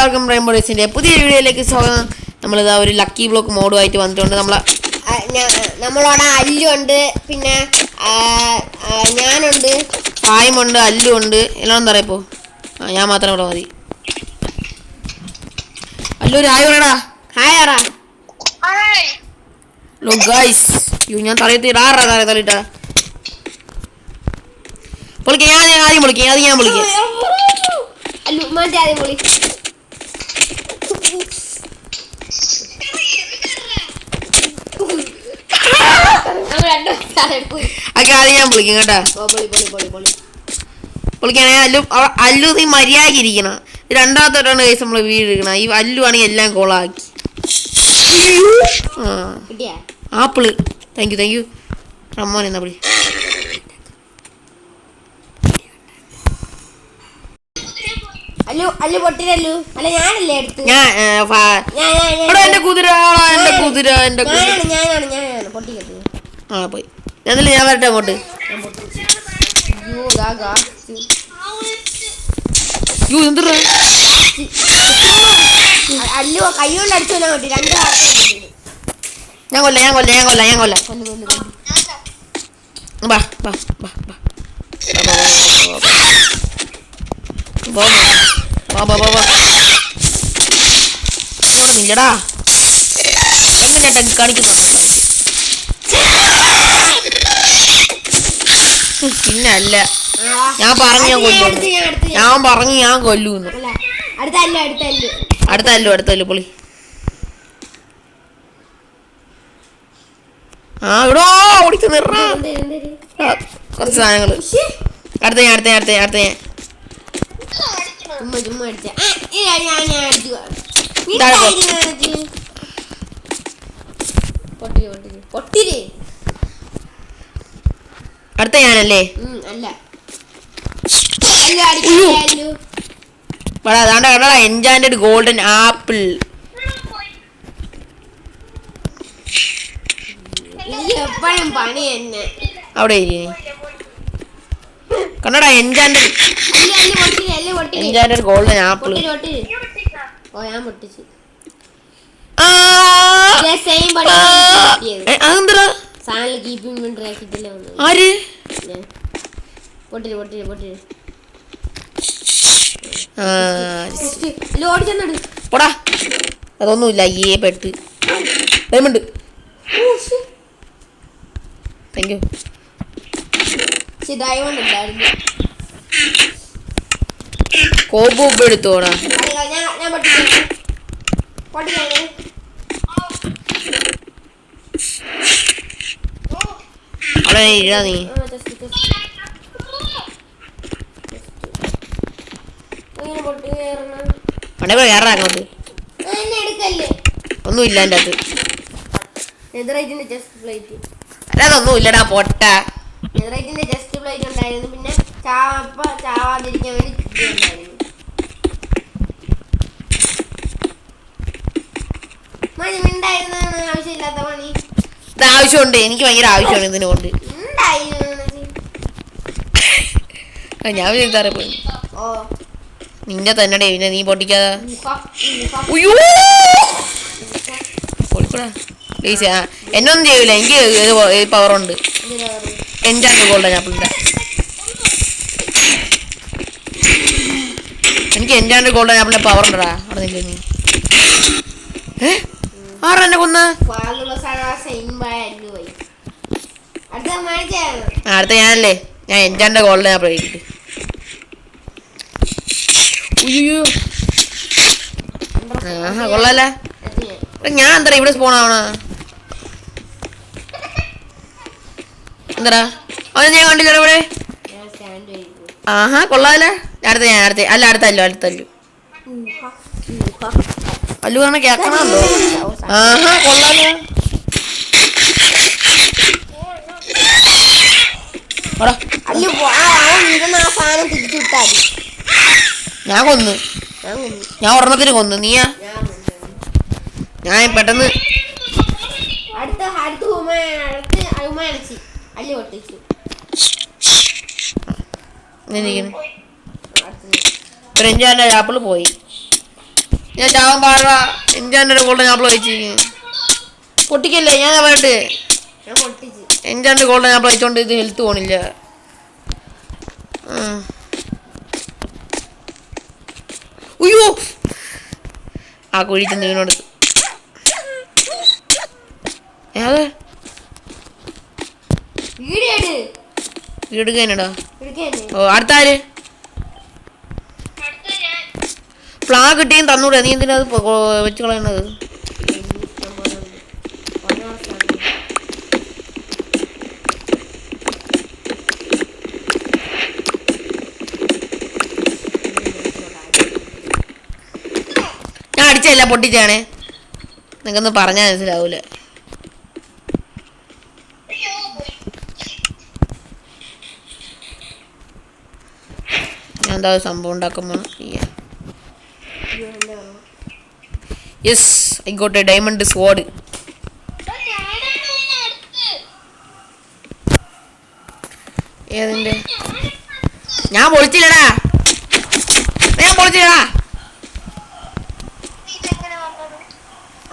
എല്ലാവർക്കും റെയിൻബോ റേസിന്റെ പുതിയ വീഡിയോയിലേക്ക് സ്വാഗതം. നമ്മളിതാ ഒരു ലക്കി ബ്ലോക്ക് മോഡുമായിട്ട് വന്നിട്ടുണ്ട്. നമ്മളോട് അല്ലുണ്ട്, പിന്നെ ഞാനുണ്ട്, സായിമുണ്ട്, അല്ലുണ്ട്. എല്ലാം എന്താ പറയാ? ഞാൻ മാത്രം ഇവിടെ മതി. അല്ലു ഒരു ഹായ് പറയടാ. ഹായ് ആറാ. Hello guys. ഞാൻ തലയിട്ടാ പൊളിക്കാം. ഞാൻ ആദ്യം പൊളിക്കാം. അത് ഞാൻ പൊളിക്കാം. അല്ലു മാറ്റി ആദ്യം പൊളി. ആദ്യം ഞാൻ പൊളിക്കും കേട്ടാ. പൊളിക്കാണേ. അല്ലു നീ മര്യാദക്ക് ഇരിക്കണം. രണ്ടാമത്തോട്ടാണ് കേസ് നമ്മള് വീട് ഇരിക്കണം. ഈ അല്ലു ആണെങ്കിൽ എല്ലാം കോളാക്കി. ആപ്പിള്. Thank you. റമ്മോൻ എന്നാ വിളി. അല്ലു പൊട്ടിരല്ലു. അല്ല ഞാനല്ലേ എടുത്ത്. എന്റെ കുതിര ഞാനാണ് പൊട്ടിക്കട്ടെ. പോയി. എന്നില്ല ഞാൻ വരട്ടെ അങ്ങോട്ട്. അല്ലു കൈ കൊണ്ട് അടിച്ചോലെ പൊട്ടി. ഞാൻ കൊല്ല. ഇല്ലടാ എങ്ങനെ കാണിക്കുന്നു. പിന്നെ അല്ല ഞാൻ പറഞ്ഞു ഞാൻ കൊല്ലൂന്ന്. അടുത്തല്ലു പൊളി. ഇവിടെ ഓടിച്ചു നിറ കുറച്ച് സാധനങ്ങള്. അടുത്ത ഞാൻ അടുത്ത ഞാനല്ലേ. അതാണ്ടാ എൻചാന്റഡ് ഗോൾഡൻ ആപ്പിൾ. എപ്പോഴും പണി തന്നെ അവിടെ കണ്ടടാ. എൻചാന്റഡ് ഗോൾഡൻ ആപ്പിൾ. അതെന്താ ആര് പോടാ. അതൊന്നുമില്ല. പെട്ട് ഡയമണ്ട്. Thank you. കോബു എടുത്തോടാ. അവിടെ ഇഴാ നീ. അങ്ങോട്ട് ഒന്നുമില്ല എൻ്റെ അകത്ത്. അതൊന്നും ഇല്ലടാ പൊട്ട. ജസ്റ്റ് പ്ലേറ്റ് ഉണ്ടായിരുന്നു. പിന്നെ ചാവാതിരിക്കാൻ വേണ്ടി ആവശ്യമില്ലാത്ത പണി. ഇത് ആവശ്യമുണ്ട്. എനിക്ക് ഭയങ്കര ആവശ്യമാണ് ഇതിനെ കൊണ്ട്. ഞാൻ പോയി നിന്റെ തന്നെ പിന്നെ നീ പൊട്ടിക്കാതെ. എന്നൊന്നും ചെയ്യൂല. എനിക്ക് പവറുണ്ട്. എൻജാൻഡ് ഗോൾഡൻ ആപ്പിളിന്റെ. എനിക്ക് എൻജാൻഡ് ഗോൾഡൻ ആപ്പിളിന്റെ പവർ ഉണ്ടടാ. അവിടെ നിൽക്കുക നീ. ആരെന്നെ കൊന്ന? അടുത്ത ഞാനല്ലേ. ഞാൻ എൻജാൻഡ് ഗോൾഡൻ ആപ്പിൾ കഴിക്കട്ടെ. കൊള്ളാല. ഞാൻ എന്താ ഇവിടെ സ്പോൺ ആവണ എന്താ? അവനെ ഞാൻ കണ്ടില്ല ഇവിടെ. കൊള്ളാല. അടുത്തല്ലു അല്ലു പറഞ്ഞ കേക്കണല്ലോ. കൊള്ളാല. ഞാൻ കൊന്നു. ഞാൻ ഒരെണ്ണത്തിന് കൊന്നു. നീയാ? ഞാൻ പെട്ടെന്ന് ഒരു എൻജാൻഡ് ആപ്പിൾ പോയി. ഞാൻ ചാവാൻ പാടാ. എൻജാൻ്റെ ഗോൾഡൻ ആപ്പിൾ കഴിച്ചിരിക്കുന്നു. പൊട്ടിക്കല്ലേ, ഞാൻ പറയട്ടെ. ഞാൻ പൊട്ടിച്ച്. എൻജാൻ്റെ ഗോൾഡൻ ആപ്പിൾ കഴിച്ചോണ്ട് ഇത് ഹെൽത്ത് പോണില്ല. ഉയ്യോ, ആ കുഴിച്ച് നീനോട് ഏത് വീഡിയോ എടുക്കാനടാ. എടുക്കാനേ. ഓ, അടുത്താര് ഫ്ലാഗ് കിട്ടിയും തന്നൂടെ? നീ എന്തിനാ അത് വെച്ച് കളയണത്? ഞാൻ അടിച്ചല്ല, പൊട്ടിച്ചാണേ. നിങ്ങൾക്കൊന്നും പറഞ്ഞാൽ മനസ്സിലാവൂല. ഞാൻ എന്താ സംഭവം ഉണ്ടാക്കുമ്പോൾ yes, I got a diamond sword. ഏതിന്റെ? ഞാൻ പൊളിച്ചില്ലടാ, ഞാൻ പൊളിച്ചില്ലടാ.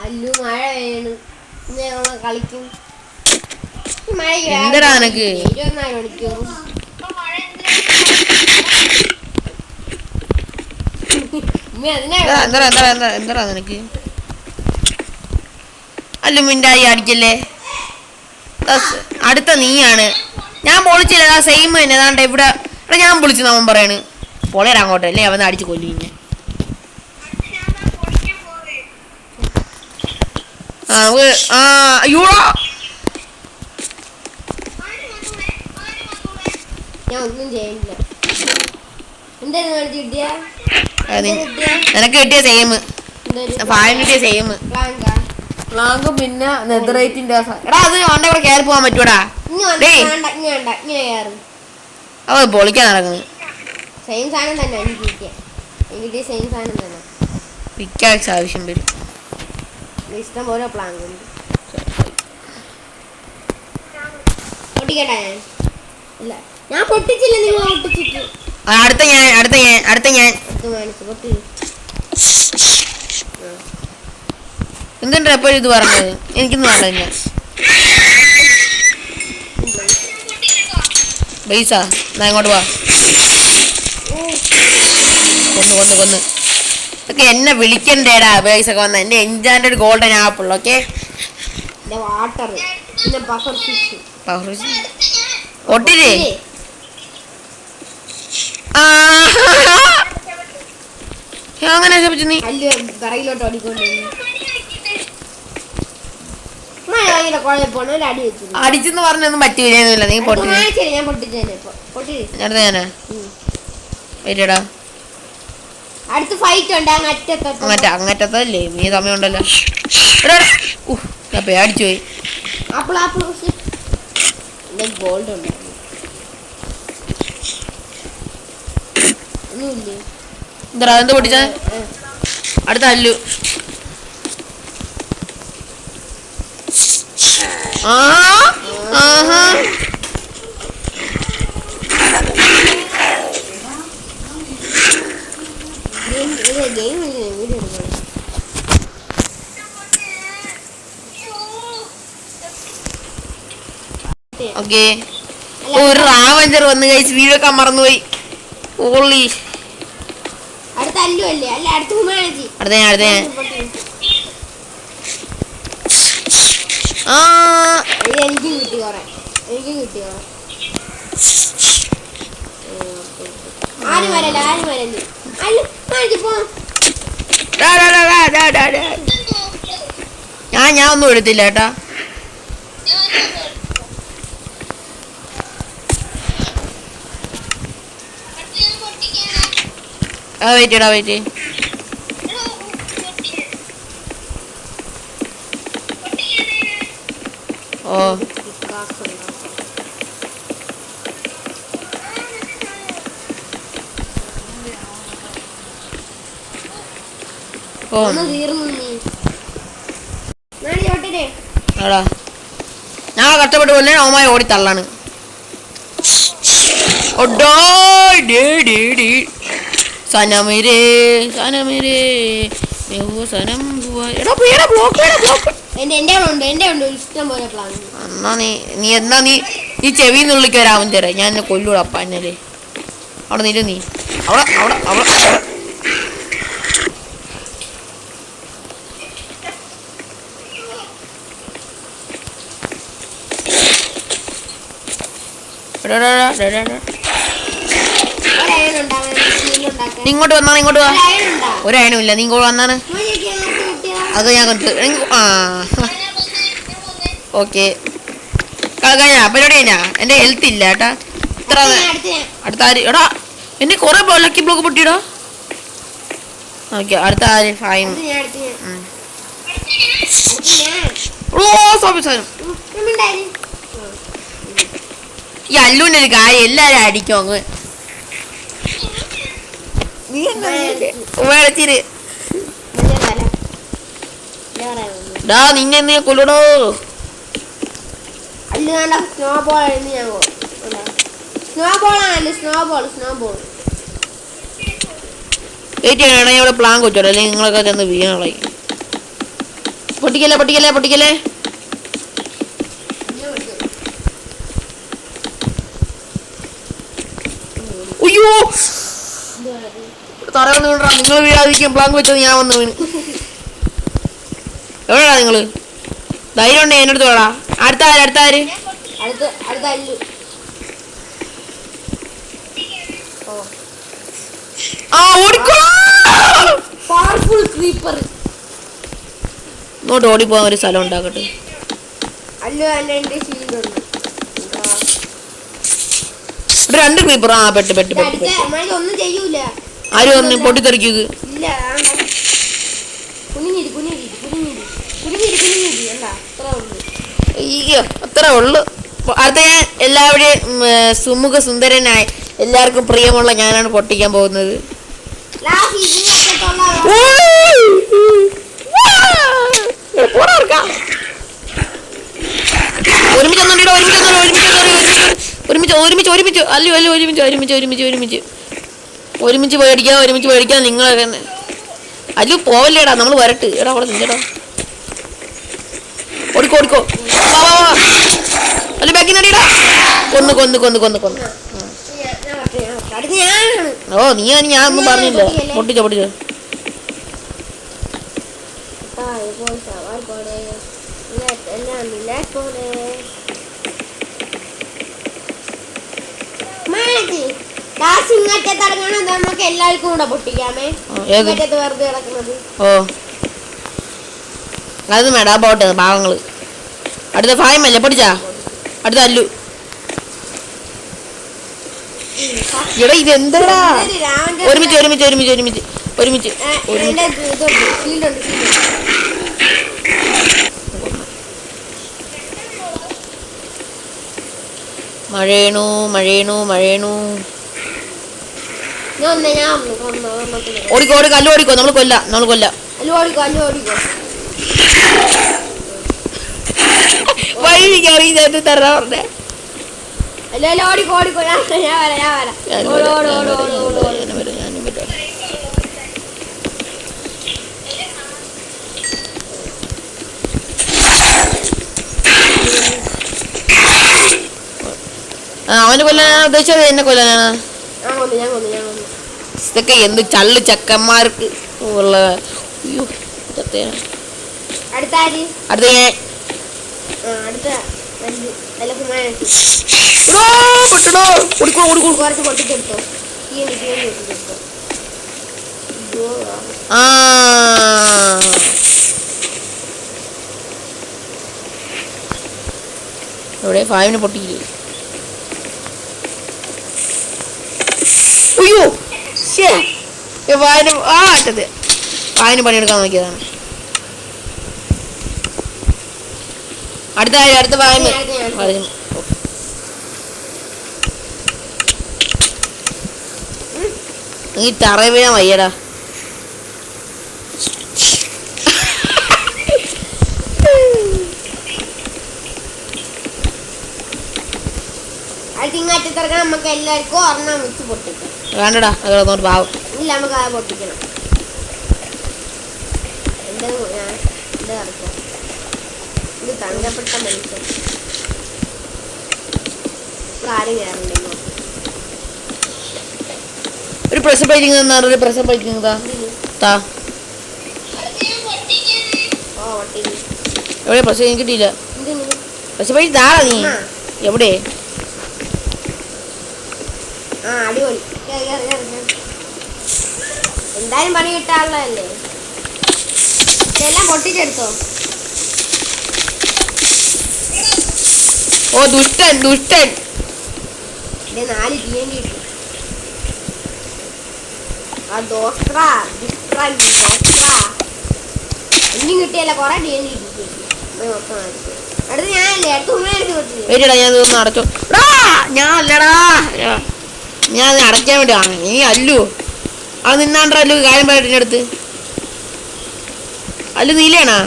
അല്ലു മഴ പെയ്യണ്. ഇന്ന് ഞങ്ങള് കളിക്കും. മഴ എന്തടാ നിനക്ക്? 24 മണിക്കൂറും എന്താ നിനക്ക്? അല്ല മിണ്ടായി അടിക്കല്ലേ. അടുത്ത നീയാണ്. ഞാൻ പൊളിച്ചില്ല, സെയിം തന്നെ. ഏതാണ്ട് ഇവിടെ ഇവിടെ ഞാൻ പൊളിച്ചു അവൻ പറയണ്. പൊളയടാ അങ്ങോട്ട്, അല്ലേ അവൻ അടിച്ച് കൊല്ലു. പിന്നെ അയ്യോ, ഞാൻ ഒന്നും ചെയ്യില്ല. എന്തായിരുന്നു കിട്ടിയ? നിനക്ക് കിട്ടിയ സെയിം, ഫായം കിട്ടിയ സെയിം. പ്ലാങ്കും പിന്നെ നെതറൈറ്റിന്റെ. എടാ, അത് അവന്റെ കൂടെ കയറി പോകാൻ പറ്റൂടാ. അവ പൊളിക്കാൻ നടക്കുന്നത്. സെയിം സാധനം തന്നെ എനിക്ക് കിട്ടിയ. എനിക്ക് സെയിം സാധനം തന്നെ. പിക്കാക്സ് ആവശ്യം വരും. ഇഷ്ടം പോലെ പ്ലാങ്ക് ഉണ്ട്. പൊട്ടിക്കട്ടെ? ഞാൻ ഇല്ല, ഞാൻ പൊട്ടിച്ചില്ല. നിങ്ങൾ പൊട്ടിച്ചിട്ട് അടുത്ത ഞാൻ പൊട്ടി. എന്തുണ്ട് എപ്പോഴും ഇത് പറഞ്ഞത്? എനിക്കൊന്നും അറിയില്ല. ബൈസാ, എന്നാ ഇങ്ങോട്ട് വാ. കൊന്ന് ഒക്കെ എന്നെ വിളിക്കണ്ടേടാ. ബൈസൊക്കെ വന്ന എന്റെ എൻജാൻഡ് ഗോൾഡൻ ആപ്പിൾ. ഓക്കെ, വാട്ടർ പിന്നെ ബഫർ ഫിഷ്. ഒട്ടില്ലേ? അങ്ങനെ നീ പിറകിലോട്ട് ഓടിക്കൊണ്ട് അടിച്ചെന്ന് പറഞ്ഞൊന്നും പറ്റൂല. നീ പൊട്ടി. ഞാൻ പൊട്ടിച്ചേനെ. ഞാനാ വരടാ. അടുത്ത് ഫൈറ്റ് ഉണ്ട്. അങ്ങറ്റത്തല്ലേ? നീ സമയമുണ്ടല്ലോ. ഞാൻ പേടിച്ചു പോയി. ഗോൾഡ് ഉണ്ട്. ഒന്നുമില്ലേ? എന്താ എന്ത് പൊട്ടിച്ച? അടുത്ത അല്ലു. ഓക്കെ, ഒരു റാവഞ്ചർ വന്ന് കഴിച്ച് വീടൊക്കെ മറന്നുപോയി. ഓളി അടുത്ത അല്ലു അല്ലേ? അല്ല, അടുത്ത ഹ്യൂമാനിറ്റി. അടുത്ത ഞാൻ എനിക്ക് കിട്ടി കുറെ. ആരും വരല്ല. ഞാൻ ഒന്നും എടുത്തില്ല കേട്ടാ. വെയിറ്റ്. ഓ, ഞാൻ കഷ്ടപ്പെട്ട് പോലെ അവന്മാരെ ഓടി തള്ളാണ്. സനമിരേ വികസനം എടാ ബ്ലോക്ക് എന്റെ ഉണ്ട് ഇഷ്ടം പോലെ പ്ലാൻ. എന്നാ നീ ചെവിന്ന് ഉള്ളിക്ക് വരാൻ തരാം. ഞാൻ എന്നെ കൊല്ലൂടാ അപ്പ എന്നല്ലേ. അവിടെ നീ അവിടെ അവിടെ അവിടെ ഇങ്ങോട്ട് വന്നാണ്. ഇങ്ങോട്ട് വാ. ഒരയണും ഇല്ല. നീ ഇങ്ങോട്ട് വന്നാണ്. അത് ഞാൻ കണ്ടു. ആ ഓക്കെ കഴിഞ്ഞാ പരിപാടി കഴിഞ്ഞാ. എന്റെ ഹെൽത്ത് ഇല്ല ഏട്ടാ. ഇത്ര അടുത്ത ആര് എടാ എന്നെ കൊറേ ലക്കി ബ്ലോക്ക് പൊട്ടിയിടാ. ഓക്കെ അടുത്ത ആര് ഫൈൻ. ഈ അല്ലൂന്റെ ഒരു കാര്യം എല്ലാരും അടിക്കും അങ്ങ്. മേടച്ചിര് ഡാ നിന്നെ നീ കൊല്ലടോ. ഇവിടെ പ്ലാൻ കൊച്ചോളൂ അല്ലെങ്കിൽ നിങ്ങളൊക്കെ ചെന്ന് വീണളായി. പൊട്ടിക്കല്ലേ. അയ്യോ തറ വന്ന് വീണാ. നിങ്ങൾ വീഴാതിരിക്കാൻ പ്ലാൻ വെച്ചത് ഞാൻ വന്ന് വീണ്. എവിടെയാ നിങ്ങള്? ധൈര്യം ഉണ്ടേ എന്റെ അടുത്ത് വേടാ. അടുത്ത ആര് ഇങ്ങോട്ട് ഓടിപ്പോവാൻ ഒരു സ്ഥലം ഉണ്ടാക്കട്ടെ. രണ്ട് ക്രീപ്പർ. ആ പെട്ട് ആരും ഒന്ന് പൊട്ടിത്തെറിക്കുക. അത്ര ഉള്ളു. അടുത്ത ഞാൻ എല്ലാവരുടെയും സുമുഖ സുന്ദരനായി എല്ലാവർക്കും പ്രിയമുള്ള ഞാനാണ് പൊട്ടിക്കാൻ പോകുന്നത്. ഒരുമിച്ച് പേടിക്കാം നിങ്ങൾ അല്ലു പോവല്ലേടാ. നമ്മൾ വരട്ട് എടാ അവിടെ നിന്നേടാ. ഓടിക്കോ അല്ല ബാക്കി നടിയടാ. കൊന്ന് ഓ ഞാൻ ഒന്നും പറഞ്ഞില്ല. പൊട്ടിച്ചോ എല്ലാവർക്കും കൂടെ പൊട്ടിക്കാമേ. വെറുതെ കിടക്കുന്നത്. ഓ അത് മേടാ പോട്ടെ പാവങ്ങള്. അടുത്ത ഫായമല്ലേ പൊടിച്ചാ. അടുത്ത അല്ലു. എടാ ഇതെന്താ ഒരുമിച്ച് മഴയണു. ഓടിക്കോ അല്ലു ഓടിക്കോ. നമ്മൾ കൊല്ല വഴി അറിയാത്ത തറ പറഞ്ഞേ. അവന് കൊല്ലാനാണ് ഉദ്ദേശിച്ചത്. എന്നെ കൊല്ലാനാണ്. ഇതൊക്കെ എന്ത് ചള്ളു ചക്കന്മാർക്ക് ഉള്ള. അടുത്ത ഞാൻ ഇവിടെ ഫാമിനെ പൊട്ടിക്കില്ലേ. അയ്യോ അറ്റത് ഫാമിന് പണിയെടുക്കാൻ നോക്കിയതാണ്. അടുത്ത ഫാമിന് നീ തറ വീഴാൻ വയ്യടാ. നമുക്ക് എല്ലാവർക്കും ഒരെണ്ണം വെച്ച് പൊട്ടിക്കാം. വേണ്ടടാ പാവം. ഇല്ല നമുക്ക് പൊട്ടിക്കണം. ഇത് തങ്കപ്പെട്ട മനുഷ്യൻ ആരും കയറുന്നുണ്ടോ? ഒരു പ്രഷർ പൈറ്റിങ് ഒരു പ്രഷർ പൈറ്റിങ് താ എവിടെ പ്രഷർ കിട്ടിയില്ല. പ്രഷർ പൈറ്റ് താടാ നീ എവിടെ? അടിപൊളി. എന്തായാലും പണി കിട്ടാനുള്ളതല്ലേ. ഇതെല്ലാം പൊട്ടിച്ചെടുത്തോ? ഓ ദുഷ്ടൻ ദുഷ്ടൻ. 4 TNT കിട്ടി. ഒന്നും കിട്ടിയല്ല, കൊറേ TNT കിട്ടി. അടുത്ത് ഞാനല്ലേ, അടുത്ത് ഉമ്മയെടുത്ത് കൊടുത്തു. ഞാൻ ഇതൊന്ന് അടച്ചോ. ഞാൻ അല്ലടാ, ഞാൻ അത് അടയ്ക്കാൻ വേണ്ടി ആണ്. നീ അല്ലു അത് നിന്നാണ്ടല്ലോ കാര്യം പറയട്ടെ അടുത്ത്. അല്ലു നീലയാണാ?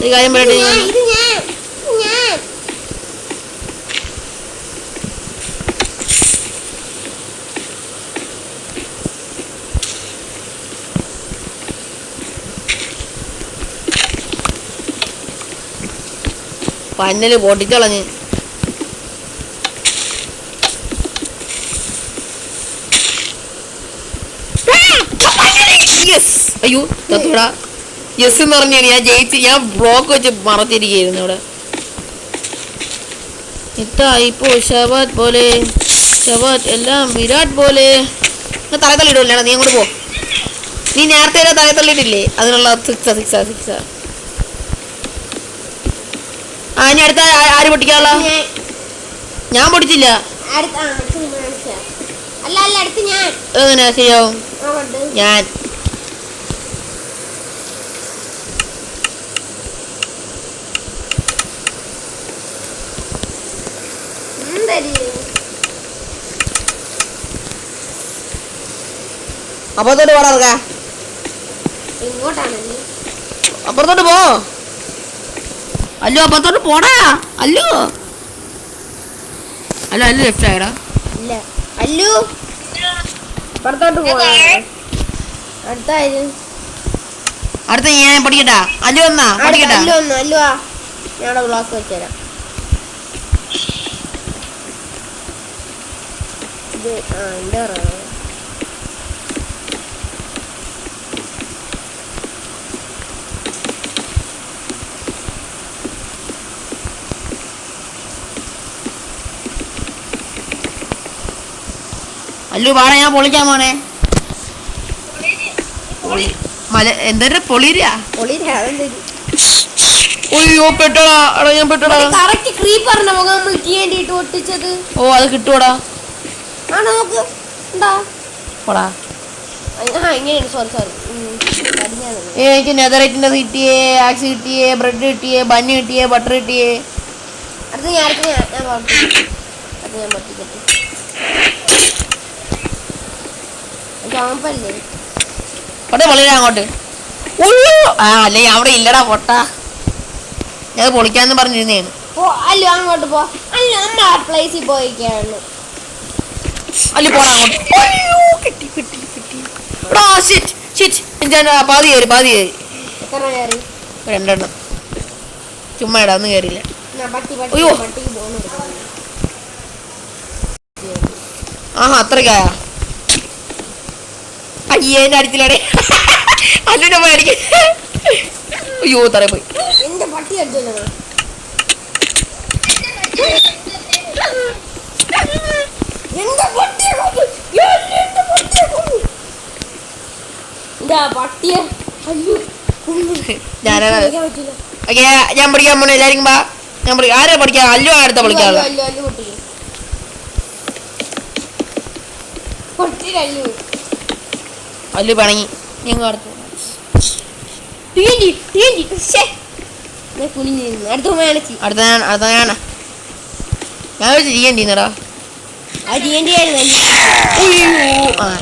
ഈ കാര്യം പറയട്ടെ. പന്നല് പൊട്ടിച്ചളഞ്ഞ്. അയ്യോ തത്തൂടാ. യെസ് എന്ന് പറഞ്ഞു ഞാൻ ജയിച്ച്. ഞാൻ ബ്ലോക്ക് വെച്ച് മറച്ചിരിക്കുന്നു ഇവിടെ. ഇപ്പൊ ഷവാദ് പോലെ ഷവാദ് എല്ലാം വിരാട് പോലെ. തലത്തള്ളിയിടില്ല, നീ അങ്ങോട്ട് പോ. നീ നേരത്തെ തലത്തള്ളിയിട്ടില്ലേ? അതിനുള്ള സിക്സ. ഇനി അടുത്ത ആര് പൊട്ടിക്കാനുള്ള? ഞാൻ പൊട്ടിച്ചില്ല. എങ്ങനെയാ ശരിയാവും? ഞാൻ അപ്പുറത്തോട്ട് പോടാ. അപ്പുറത്തോട്ട് പോ. അല്ലോ അപ്പുറത്തോട്ട് പോടാ. അല്ലോ അല്ല അല്ലു ലെഫ്റ്റ് ആയടാ. അല്ലു പുറത്തോട്ട് പോവാ. അടുത്ത ഞാൻ പഠിക്കട്ടാ. അല്ലു വന്നാ പഠിക്കട്ടാ. അല്ലുവാ, ഞാൻ ബ്ലോക്ക് വെച്ചുതരാം. ഇത് എന്താ പറയുക, അല്ലു പാടാ. ഞാൻ പൊളിക്കാൻ പോണേ. എന്തൊരു പൊളിരാ. അയ്യോ പെട്ടടാ. ഞാൻ പെട്ടടാ. ഓ അത് കിട്ടുവടാ. എനിക്ക് നെതറൈറ്റിന്റെ കിട്ടിയേ, ആക്സ് കിട്ടിയേ, ബ്രെഡ് കിട്ടിയേ, ബന്ന് കിട്ടിയേ, ബട്ടർ കിട്ടിയേ. പൊളിരാ അങ്ങോട്ട്. അല്ലേ അവിടെ ഇല്ലടാ പൊട്ടാ. ഞാൻ പൊളിക്കാന്ന് പറഞ്ഞിരുന്നേന്ന്. അങ്ങോട്ട് പോ. പ്ലേസിൽ പോയിക്കാണ്. അല്ല പോടാ അങ്ങോട്ട്. പാതി കയറി. രണ്ടെണ്ണം ചുമ്മാ ഇടാ, ഒന്നും കയറിയില്ല. അയ്യോ ആഹാ അത്രക്കായ. അയ്യേന്റെ അടുത്തിലടെ അല്ലെ പോയി അടിക്ക. അയ്യോ തറ പോയി. എന്റെ പട്ടി അടിച്ചല്ലോ. ഞാൻ പഠിക്കാൻ പോണേ. എല്ലാരും ബാ. ഞാൻ ആരാ പഠിക്കാൻ? അല്ലു അടുത്ത പഠിക്കാനുള്ള. അല്ലു പണങ്ങി. അടുത്ത ഞാനാ. ഞാൻ ചെയ്യണ്ടിന്നടാ.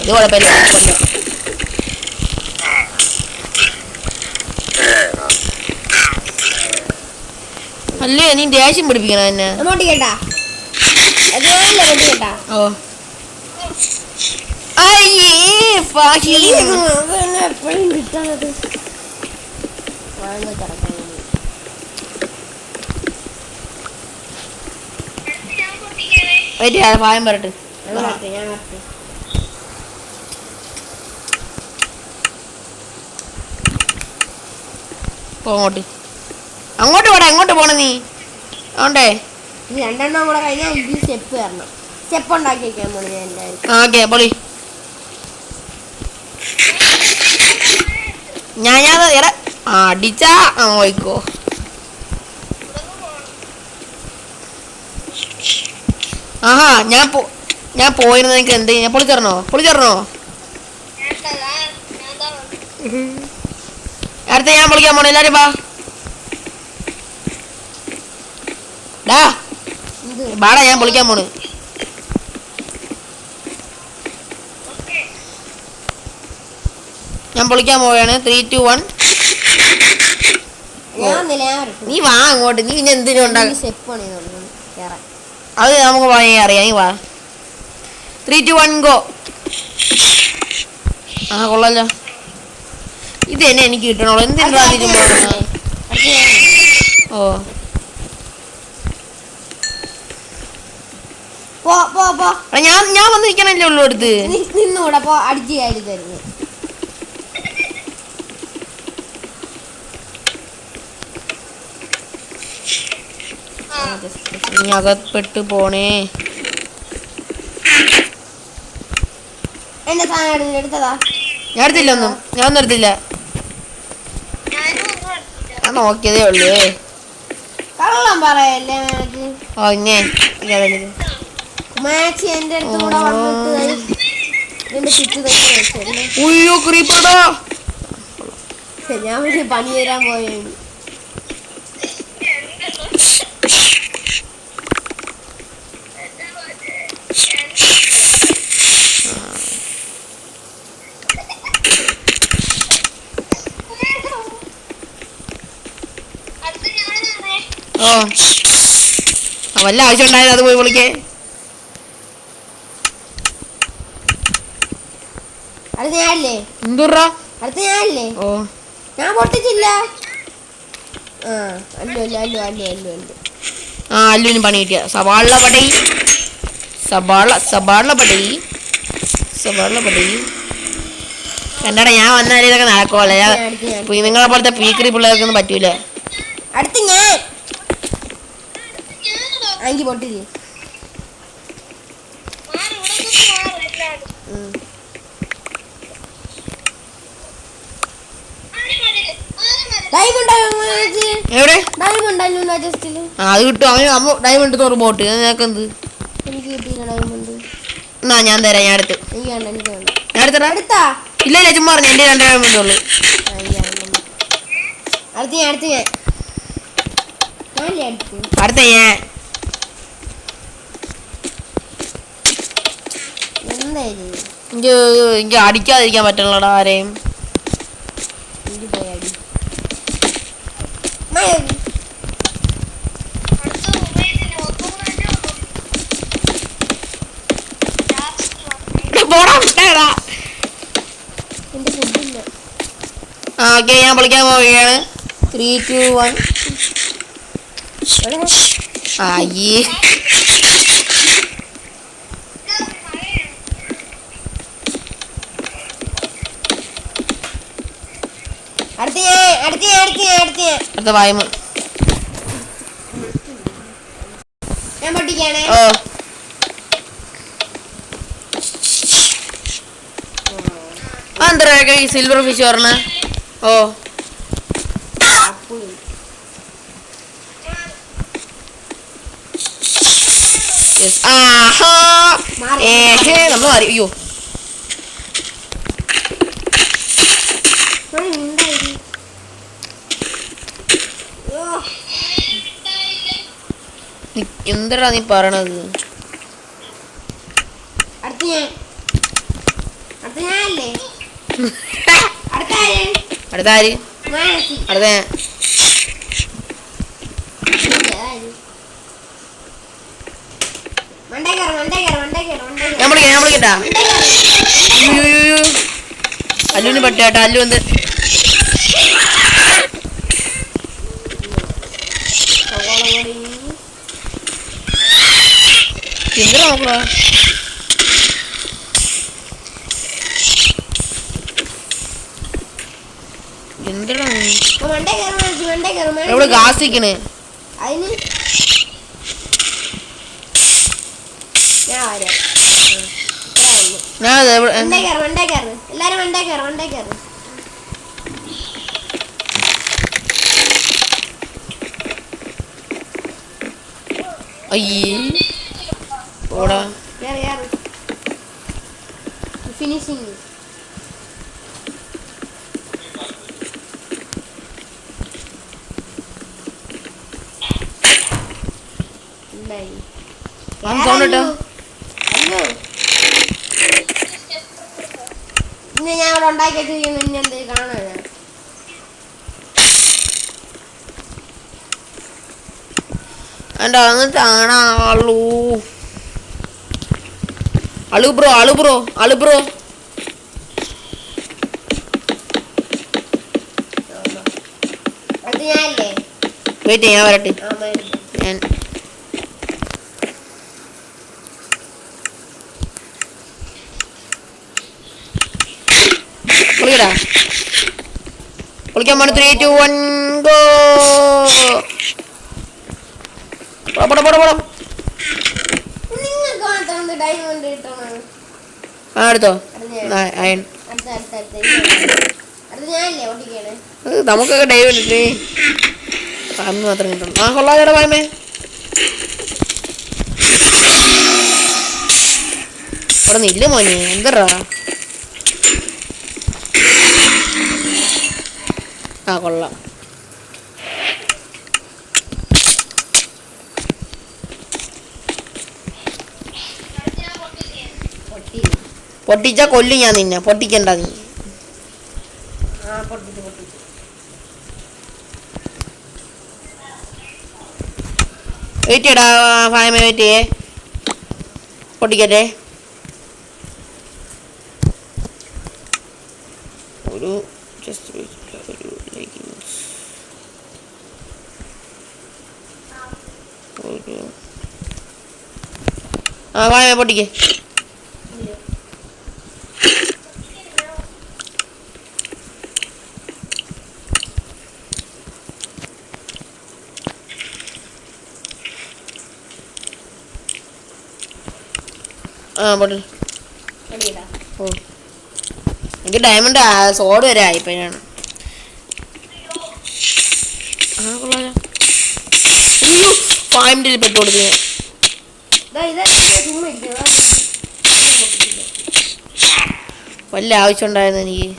ഇത് കുഴപ്പമില്ല. അല്ലേ നീ ദേഷ്യം പിടിപ്പിക്കണം എന്നെ. ഓ അയ്യേ കുഴമ്പ് കിടക്കാൻ പായം പറട്ട് ഞാൻ വരട്ടെ. അങ്ങോട്ട് അങ്ങോട്ട് പോടാ. എങ്ങോട്ട് പോണ നീ? ആണ്ടേ ഈ രണ്ടെണ്ണം കൂടെ കഴിഞ്ഞാൽ ഇത് സ്റ്റെപ്പ് തരണം. സ്റ്റെപ്പ് ഉണ്ടാക്കി വെക്കാൻ പോണു ഞാൻ എല്ലാവരും. ഓക്കെ പൊളി. ഞാൻ എടാ അടിച്ചാ പോയിക്കോ. ആഹാ ഞാൻ പോയിരുന്ന എനിക്ക് എന്ത് ഞാൻ പൊളിച്ചേർന്നോ അടുത്ത ഞാൻ പൊളിക്കാൻ പോണേ. എല്ലാരും വാ ഡാ ബാടാ ഞാൻ പൊളിക്കാൻ പോണ്. ഞാൻ പൊളിക്കാൻ പോവുകയാണ്. 3, 2, 1. നീ വാ അങ്ങോട്ട്. നീ ഇനി എന്തിനും ഉണ്ടാകും. അത് നമുക്ക് അറിയാം. നീ വാ. 3, 2, 1 ഗോ. ആ കൊള്ളല്ലോ. ഇത് തന്നെ എനിക്ക് കിട്ടണോളൂ. എന്തിനാ ഓ ഞാൻ വന്ന് നിൽക്കണല്ലേ ഉള്ളൂ. എടുത്ത് നിന്നൂടെ പോ. അടിച്ച് കയറി തരുന്നു. നീ അകപ്പെട്ട് പോണേ. എന്റെ സാധനം എടുത്തതാ. ഞാൻ എടുത്തില്ല ഒന്നും. ഞാൻ ഒന്നും എടുത്തില്ല. ഞാൻ നോക്കിയതേ ഉള്ളൂ. കള്ളം പറയല്ലേ ഓ ഇന്നെ മാക്സി എന്റെ അടുത്ത് കൂടെ വന്നിട്ട് എന്റെ ചുറ്റു തന്നെ വെച്ചല്ലേ. ഉയ്യോ ക്രീപ്പർടാ. ഞാൻ ഒരു പണി തരാൻ പോയി. ഓ വല്ല ആവശ്യം ഉണ്ടായത് അത് പോയി വിളിക്കേ. അടുത്ത ഞാനല്ലേ? എന്തുറാ അടുത്ത ഞാനല്ലേ? ഓ ഞാൻ പൊട്ടിച്ചില്ല. അല്ലുവിന് പണി കിട്ടിയ സവാള പടയി. സവാള പടയി കണ്ടടാ. ഞാൻ വന്നാലും ഇതൊക്കെ നടക്കുമല്ലേ. നിങ്ങളെ പോലത്തെ പീക്കറി പിള്ളേർക്കൊന്നും പറ്റൂല. അടുത്ത് ഞാൻ എനിക്ക് പൊട്ടില്ലേ. എവിടെ അത് കിട്ടും. അവന് ഡയമണ്ട് തോറും ബോട്ട്. നിനക്ക് എന്ത്? എനിക്ക് കിട്ടിയില്ല ഡയമണ്ട്. എന്നാ ഞാൻ തരാം. ഞാൻ എടുത്ത് ഞാൻ എടുത്താ. ഇല്ല ചുമ്മാ പറഞ്ഞു. എന്റെ 2 ഡയമണ്ട് ഉള്ളു. അടുത്ത ഞാൻ എനിക്ക് അടിക്കാതിരിക്കാൻ പറ്റണല്ലോടാ ആരെയും. ഓക്കെ ഞാൻ വിളിക്കാൻ പോവുകയാണ്. 3, 2, 1. അയ്യേ അടുത്ത വായ്മ. ഓ എന്താ ഈ സിൽവർ ഫിഷ് പറഞ്ഞ? ഓ നമ്മൾ മാറി. അയ്യോ എന്താ നീ പറയണത്? അടുത്ത ആര്? അടുത്ത ഞാൻ വിളിക്കട്ടാ. അല്ലുവിന് പറ്റാട്ടാ. അല്ലു എന്ത് എന്തിനാ നോക്കടാ എന്തിനാ ഇവിടെ ഗാസിക്കണ് അതിന് ഞാൻ ഞാൻ എല്ലാരും വണ്ടേ കയറും അയ്യേ ഓടാ ഫിനിഷിങ് സൗണ്ട് ഇട്ടോ ഇന്ന് ഞാൻ ഇവിടെ ഉണ്ടാക്കി വെച്ചിരിക്കുന്നു. ഇനി എന്ത് കാണാൻ എൻ്റെ അങ്ങനത്തെ ആണാളൂ അളു ബ്രോ അത് ഞാനല്ലേ വെയിറ്റ് ഞാൻ വരട്ടെ ഞാൻ പൊളിക്കാൻ പോണ 3, 2, 1 ഗോ നിങ്ങൾക്ക് മാത്രം ഡയമണ്ട് കിട്ടണം. ആ എടുത്തോ അയൺ അടുത്ത ഞാനല്ലേ ഓടിക്കണേ. നമുക്കൊക്കെ ഡൈവ് ഇട്ടിട്ട് ഫാമി മാത്രം കിട്ടണം. ആ കൊള്ളാതെടാ ഫാമേ ഇവിടെ നില്ല മോനെ എന്തറാ ആ കൊള്ളാം പൊട്ടിച്ച കൊല്ലും ഞാൻ നിന്നെ പൊട്ടിക്കണ്ട നീ വെയിറ്റ് ചെയ്യടാ ഫാമ വെയിറ്റ് ചെയ്യേ പൊട്ടിക്കട്ടെ ഒരു ജസ്റ്റ് ഒരു ലെഗിൻസ് ഒരു ആ ഫാമ പൊട്ടിക്കേ ആ പൊട്ടി ഓ എനിക്ക് ഡയമണ്ട് സോഡ് വരെ ആയിപ്പോഴാണ്. ആ കൊള്ളാലോ അയ്യോ ഫാമിൻ്റെ പെട്ട് കൊടുത്ത് വല്ല ആവശ്യം ഉണ്ടായിരുന്നു എനിക്ക്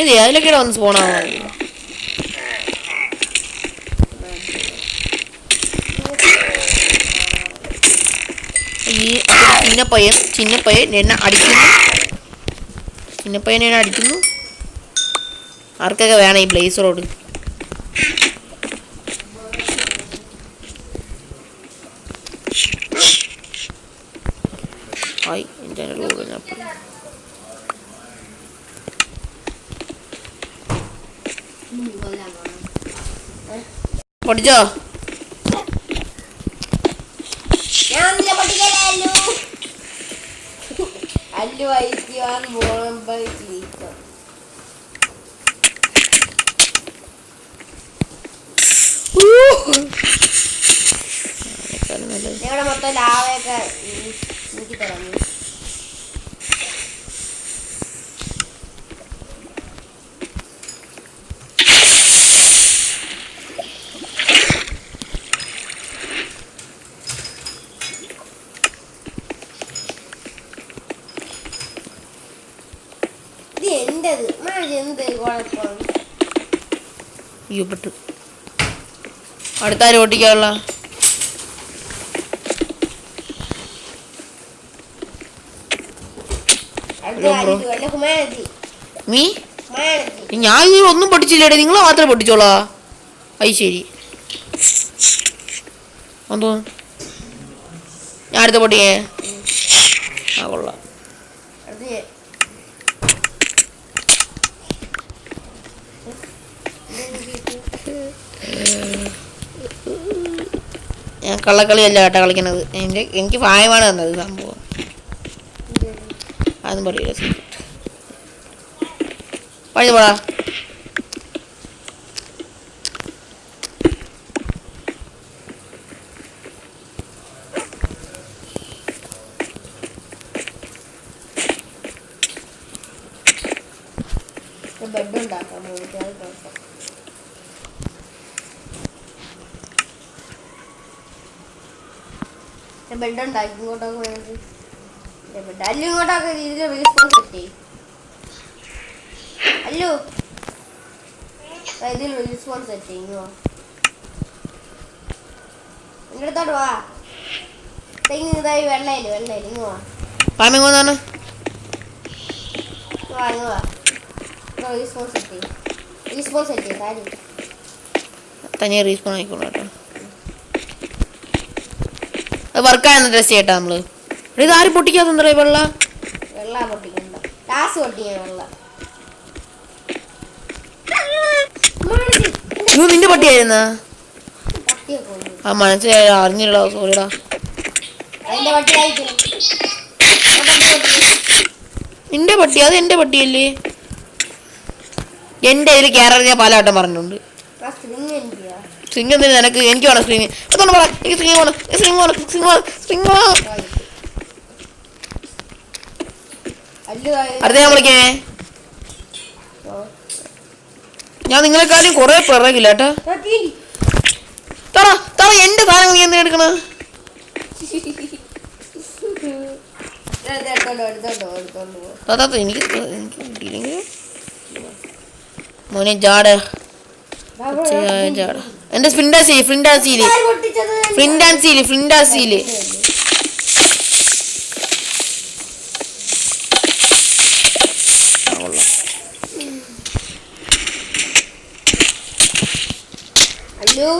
ഇതേ അതിലൊക്കെ വന്ന് സ്പോണാവോ ഈ ചിന്നപ്പയ്യൻ എന്നെ അടിക്കുന്നു ആർക്കൊക്കെ വേണം ഈ ബ്ലേസ് റോഡ് ഹായ് എൻ്റെ റോഡ് പൊടിച്ചോ അല്ലു വൈദ്യുവാൻ പോകുമ്പോൾ ഞങ്ങളുടെ മൊത്തം ലാവയൊക്കെ എനിക്ക് തുടങ്ങി. ഇത് എന്റത് എന്ത് കുഴപ്പം പെട്ടു അടുത്താരും ഓട്ടിക്കാനുള്ള നീ ഞാൻ ഇത് ഒന്നും പൊട്ടിച്ചില്ലേടേ നിങ്ങൾ മാത്രമേ പൊട്ടിച്ചോളാ അത് ശരി എന്തോ ഞാൻ അടുത്ത പൊട്ടിയേ ആ കൊള്ളാം ഞാൻ കള്ളക്കളിയല്ല കേട്ടോ കളിക്കണത്. എനിക്ക് ഭയമാണ് തന്നത് സംഭവം. അതൊന്നും പറയില്ല. പഴയ പോടാ. ബെഡ് ഉണ്ടാക്കാം. ബെഡ് ഉണ്ടാക്കി ഇങ്ങോട്ടൊക്കെ പോയത്. അല്ലു ഇങ്ങോട്ടൊക്കെ ഇതിൽ റീസ്പോൺസ് സെറ്റ് ചെയ്യും. അല്ലു ഇതിൽ റീസ്പോൺസ് സെറ്റ് ചെയ്യുമോ? എൻ്റെ അടുത്തോട്ട് വാ. ഇതായി വെള്ളയില് ഇങ്ങ് വാ. പാമെങ്ങോന്നാണ് വാ ഇങ്ങ് വാ. റീസ്പോൺസ് സെറ്റ് ചെയ്യും കാര്യം തനിയെ റീസ്പോൺ ആയിക്കോളൂ കേട്ടോ. അത് വർക്കായെന്ന് ടെസ്റ്റ് ചെയ്യട്ടെ നമ്മള്. ഇത് ആരും പൊട്ടിക്കാത്ത വെള്ള പൊട്ടിക്കണ്ട. ഗ്ലാസ് പൊട്ടിക്കാൻ വെള്ള. ഇത് നിന്റെ പട്ടിയായിരുന്ന? ആ മനസ്സിലായി, അറിഞ്ഞില്ലടാ, സോറിടാ. നിന്റെ പട്ടി? അത് എന്റെ പട്ടിയല്ലേ? എന്റെ ഇതിൽ ക്യാരർ ഞാൻ പലവട്ടം പറഞ്ഞിട്ടുണ്ട്. സ്ട്രിങ് എന്തിനാ നിനക്ക്? എനിക്ക് വേണം സ്ട്രിങ്. എനിക്ക് സ്ട്രിങ് വേണം. അടുത്ത ഞാൻ വിളിക്കേ. ഞാൻ നിങ്ങളെക്കാളും കൊറേ പിറകില്ല കേട്ടോ. തറ എന്റെ സാധനങ്ങൾ നീ എന്തിനാ എടുക്കണ? എനിക്ക് കിട്ടിയില്ലെങ്കിൽ മോനെ ജാട. എന്റെ ഫ്രിൻഡാസീല് അല്ലു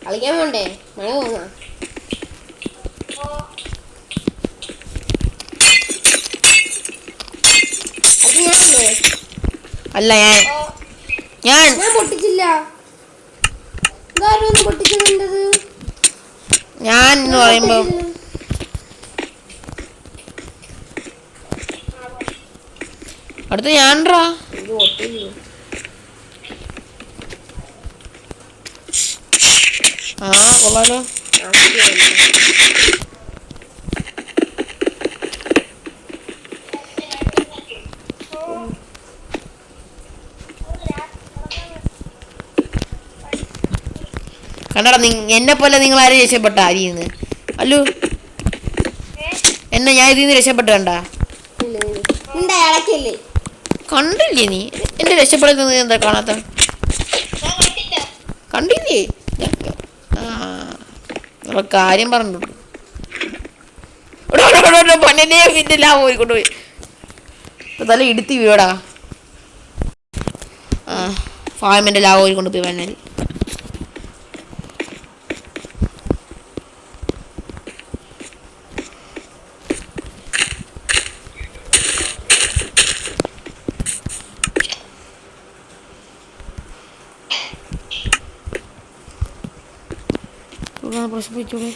കളിക്കാൻ പോണ്ടേ? മഴ പോന്നാ? അല്ല ഞാൻ പൊട്ടിച്ചില്ല. പൊട്ടിച്ചത് ഞാൻ എന്ന് പറയുമ്പോ അടുത്ത ഞാൻറാ. ആ കൊള്ളാലോ. കണ്ടടാ, എന്നെ പോലെ നിങ്ങൾ ആരും രക്ഷപ്പെട്ട അരിയുന്ന്? അല്ലു എന്നെ ഞാൻ ഇതിൽ നിന്ന് രക്ഷപ്പെട്ടു കണ്ടാ? കണ്ടില്ലേ നീ എന്റെ രക്ഷപ്പെടുന്നത്? എന്താ കാണാത്ത? കണ്ടില്ലേ? ആ കാര്യം പറഞ്ഞിട്ടുണ്ട്. പൊന്നെ പിന്നെ ലാ പോയിക്കൊണ്ടുപോയി തല ഇടുത്തി വീടാ. ആ ഫാമിന്റെ ലാ പോയി കൊണ്ടുപോയി വന്നാൽ പ്രശ്നിച്ചൂടെ?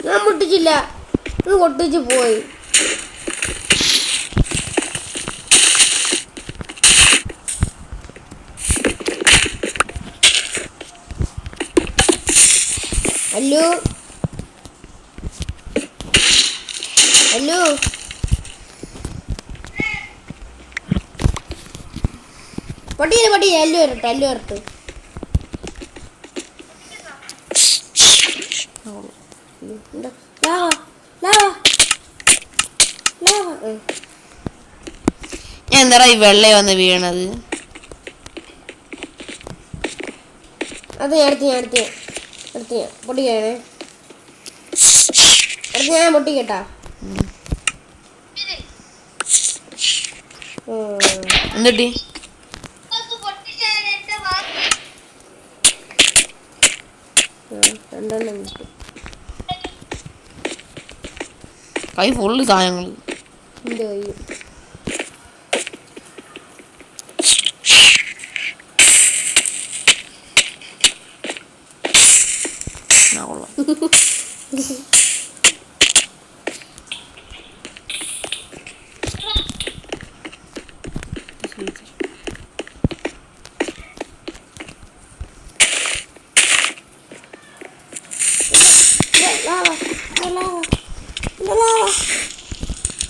ഞാൻ പൊട്ടിച്ചില്ല, പൊട്ടിച്ച് പോയി. അല്ലു പൊട്ടിയില്ല അല്ലു വരട്ടെ. ഞാൻ എന്താ ഈ വെള്ള വന്ന് വീണത്? അത് എടുത്ത് പൊട്ടിക്കണേ. ഞാൻ പൊട്ടിക്കട്ടാ. എന്നിട്ട് കൈ ഫുള്ള് സാധനങ്ങൾ. എന്റെ കൈ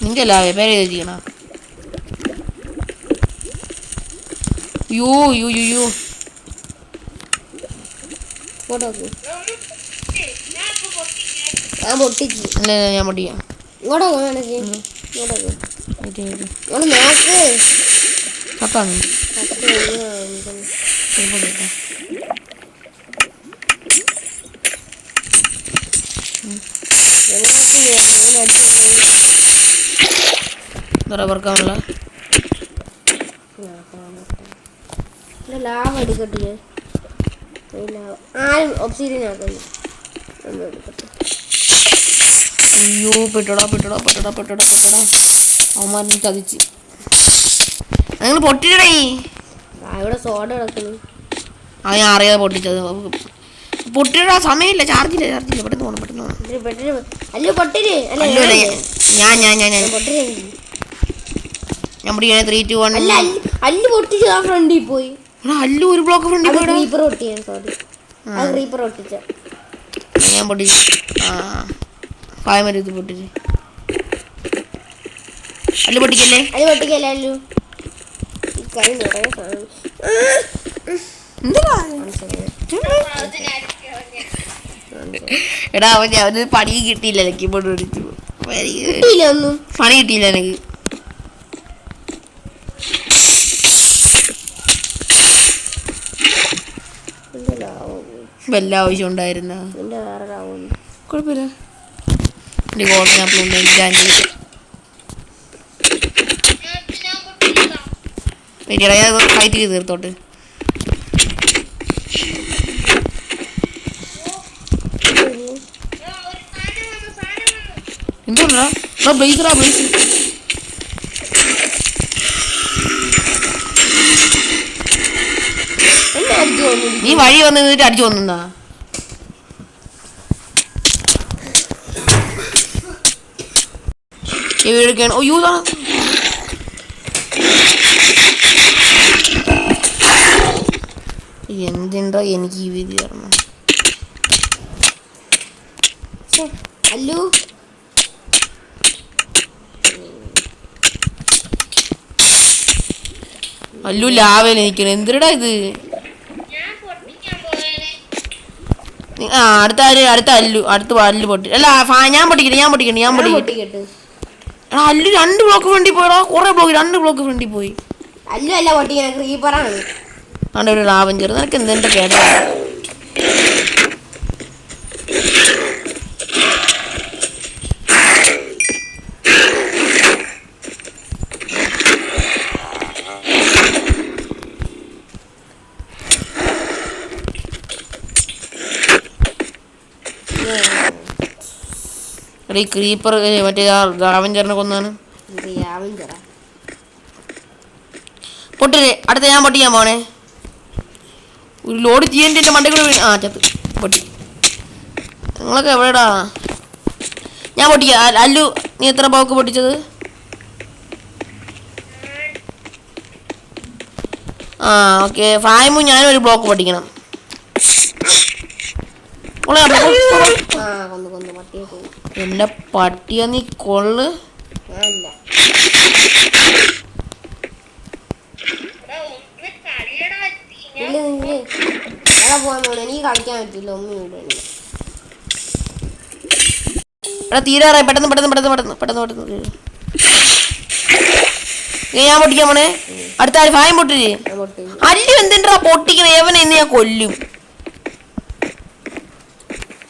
നിന്റെ ലാവേ പേര് ചെയ്യണ. യോ യോ യോ യോ ഞാൻ പൊട്ടിച്ചു. അല്ല ഞാൻ പൊട്ടിക്കാം. ഇങ്ങോട്ടാ നോക്ക് കത്താണ്. പറക്കാനുള്ള ലാഭ എടുക്കട്ടെ. ആരും ഒബ്സീരിയൻ ആക്കുന്നു. അയ്യോ പെട്ടോടാ അവന്മാരെ ചതിച്ച്. നിങ്ങൾ പൊട്ടിടേ. ഇവിടെ സോഡ കിടക്കുന്നു. ആ ഞാൻ അറിയാതെ പൊട്ടിച്ചത്. പൊട്ടിടാ സമയമില്ല. ചാർജില്ല പെട്ടെന്ന് പോകണം. അല്ലു പൊട്ടിര്. ഞാൻ പിടിക്കണേ 3, 2, 1. അല്ലു പൊട്ടിച്ച് ആ ഫ്രണ്ടിൽ പോയി. അല്ലു ഒരു ബ്ലോക്ക് ഫ്രണ്ടിൽ പോയി. ക്രീപ്പർ പൊട്ടിയാണ്. സോറി ക്രീപ്പർ പൊട്ടിച്ച ഞാൻ പൊട്ടിച്ച്. ആ പായമരം ഇത് പൊട്ടിച്ച്. അല്ലു പൊട്ടിക്കല്ലേ. അല്ലു ഈ കൈ നിറയെ സാധനം. എടാ അവന് പണി കിട്ടിയില്ല. കീബോർഡ് പിടിച്ചു ഒന്നും പണി കിട്ടിയില്ല എനിക്ക്. വല്ല ആവശ്യം ഉണ്ടായിരുന്ന കുഴപ്പമില്ല. എൻ്റെ ഗോൾഡൻ ആപ്പിൾ ഉണ്ട്. ഫൈറ്റ് ചെയ്ത് തീർത്തോട്ട്. എന്താ ബ്ലേസറാ ബ്ലേസ്. നീ വഴി വന്ന് നിന്നിട്ട് അടിച്ചു വന്നാ. വീടൊക്കെയാണ്. അയ്യോ എന്തിണ്ടാ എനിക്ക് ഈ വിധി തരണം. അല്ലു അല്ലു ലാവേല നിൽക്കണം. എന്തിടാ ഇത്. ആ അടുത്ത അല്ലു പൊട്ടി. അല്ല ഞാൻ പൊട്ടിക്കട്ടെ. അല്ലു 2 ബ്ലോക്ക് ഫ്രണ്ടിൽ പോയടാ. കുറെ ബ്ലോക്ക് 2 ബ്ലോക്ക് ഫ്രണ്ടിൽ പോയി. അല്ലു അല്ല പൊട്ടിക്കണ ക്രീപ്പറാണ്. അവിടെ ഒരു ലാഭം ചേർന്ന്. നിനക്ക് എന്തെന്റെ കേട്ടോ. ഈ ക്രീപ്പർ മറ്റേ അവഞ്ചറിനെ കൊന്നാണ്. പൊട്ടില്ലേ. അടുത്ത ഞാൻ പൊട്ടിക്കാൻ പോണേ. ഒരു ലോഡ് ചെയ്യേണ്ട മണ്ടേ കൂടെ വീണ്. ആ ചത്ത് പൊട്ടി. നിങ്ങളൊക്കെ എവിടെടാ. ഞാൻ പൊട്ടിക്കാം. അല്ലു നീ എത്ര ബ്ലോക്ക് പൊട്ടിച്ചത്? ആ ഓക്കെ. ഫായ്മു ഞാനും ഒരു ബ്ലോക്ക് പൊട്ടിക്കണം. എന്നെ പട്ടിയ നീ കൊള്ളു. എനിക്ക് കളിക്കാൻ പറ്റില്ല. എടാ തീരാറായി. പെട്ടെന്ന് ഞാൻ പൊട്ടിക്കാൻ പോണേ. അടുത്ത ആര് ഫായം പൊട്ടില്ലേ. അല്ലു എന്തിനാ പൊട്ടിക്കണേ. എവനെ ഇന്ന് ഞാൻ കൊല്ലും.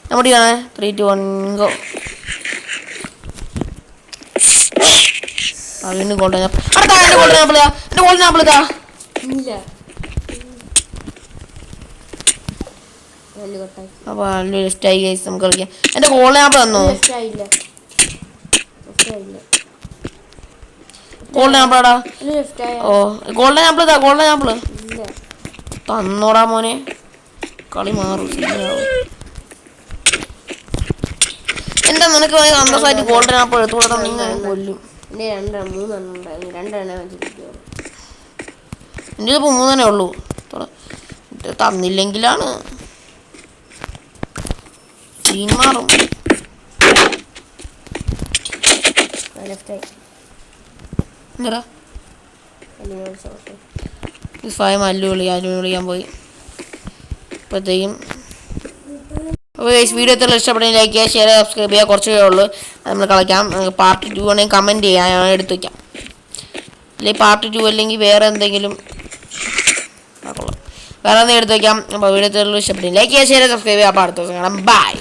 ഞാൻ പൊട്ടിക്കാണേ. 3, 2, 1 ഗോ. വീണ്ടും ഗോൾഡൻ ആപ്പിൾ. എന്റെ ഗോൾഡൻ ആപ്പിൾ ഇതാ. അപ്പൊ ലെഫ്റ്റ് ആയി ഗൈസ്. നമുക്ക് കളിക്കാം. എന്റെ ഗോൾഡൻ ആപ്പിൾ തന്നോ. ഗോൾഡൻ ആപ്പിളാടാ. ലെഫ്റ്റ് ആയ ഓ ഗോൾഡൻ ആപ്പിൾ ഇതാ, ഗോൾഡൻ ആപ്പിള് ഇല്ല. തന്നോടാ മോനെ. കളി മാറും. എന്താ നിനക്ക് അന്തസ്സായിട്ട് ഗോൾഡൻ ആപ്പിൾ എടുത്തു കൊടുത്താൽ നിങ്ങൾ കൊല്ലും. എൻ്റെ 2-3 ഉണ്ടായിരുന്നു. 2 വെച്ചിരിക്കുവോ. എൻ്റെ ഇപ്പോൾ 3 ഉള്ളൂ. തന്നില്ലെങ്കിലാണ് സീൻ മാറും. ലെഫ്റ്റായി എന്താ എലിമിനേറ്റ് ഫൈവ് അല്ലു വിളിക്കാൻ പോയി. അപ്പോഴത്തേക്കും വീഡിയോ എത്ര ഇഷ്ടപ്പെടുന്ന ലൈക്ക് ചെയ്യുക, ഷെയർ ചെയ്യുക, സബ്സ്ക്രൈബ് ചെയ്യുക. കുറച്ചേ ഉള്ളൂ. അത് നമ്മൾ കളിക്കാം. പാർട്ട് 2 വേണമെങ്കിൽ കമൻറ്റ് ചെയ്യാം, ഞാൻ എടുത്ത് വയ്ക്കാം. അല്ലെങ്കിൽ പാർട്ട് 2 അല്ലെങ്കിൽ വേറെ എന്തെങ്കിലും വേറെ എന്തെങ്കിലും എടുത്ത് വയ്ക്കാം. അപ്പോൾ വീഡിയോ എത്ര ഇഷ്ടപ്പെടുന്ന ലൈക്ക് ചെയ്യുക, ഷെയർ ചെയ്യുക, സബ്സ്ക്രൈബ് ചെയ്യുക. അപ്പോൾ അടുത്ത ദിവസം കാണാം. ബൈ.